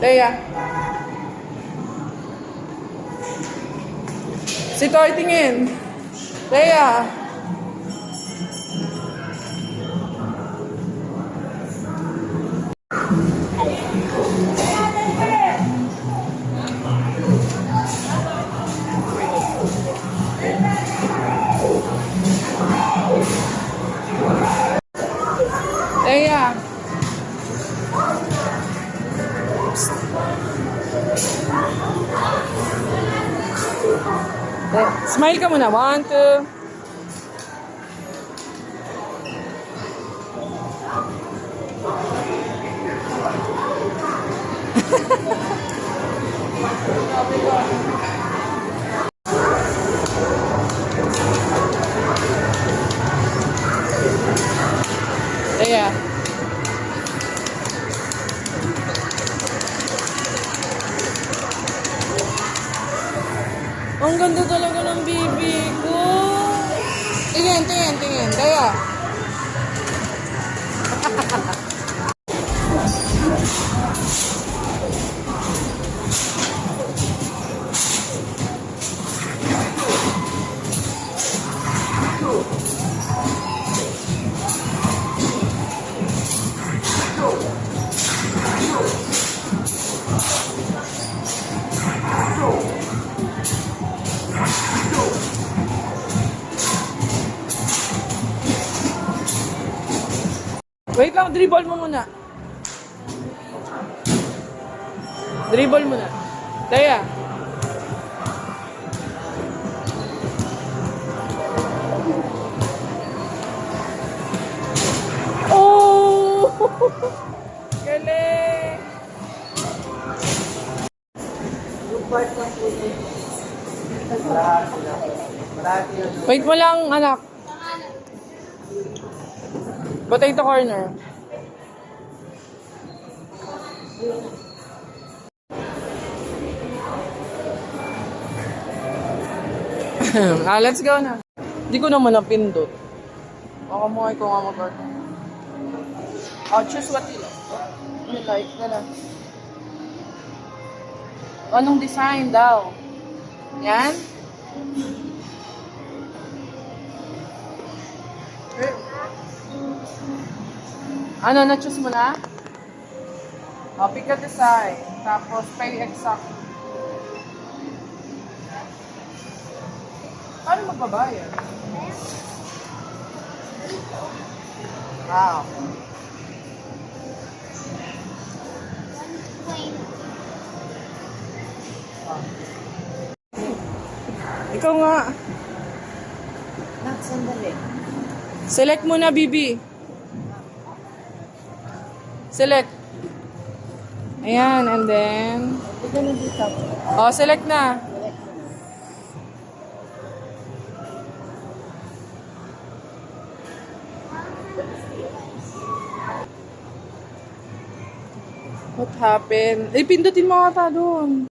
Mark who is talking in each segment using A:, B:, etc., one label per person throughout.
A: Leia. Si Toy, tingin. Leia. Leia. Smile ka muna. 1, 2. Leia. Ang ganda talaga ng bibi ko. Tingin, tingin, tingin. Kaya. Wait lang, dribble mo muna. Dribble muna. Daya. Oh! Galing! Wait mo lang, anak. Potato corner. Let's go na. Hindi ko naman napindot. Baka mo ko nga mag-order. Choose what you like. Gala. Anong design daw? Yan? Ano, na-choose mo na? Pick a design. Tapos, pay exact. Paano magbabayad? Wow. Ikaw nga.
B: Sandali.
A: Select mo na, Bibi. Select. Ayan, and then...
B: Ito na dito.
A: select na. What happened? Pindutin mo ata doon.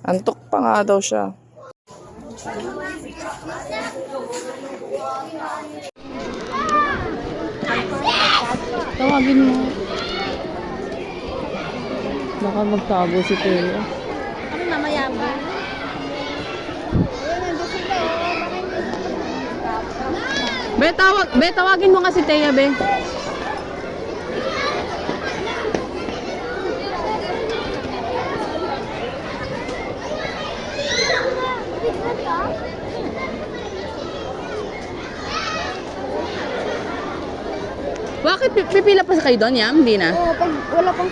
A: Antok pa nga daw siya. Tawagin mo. Baka magtago si Teo.
B: Kami mamaya ba?
A: Be, tawagin mo nga si Teo, Be. Bakit pipila pa sa kayo doon, Yam? Hindi na?
B: Oo, pag wala pang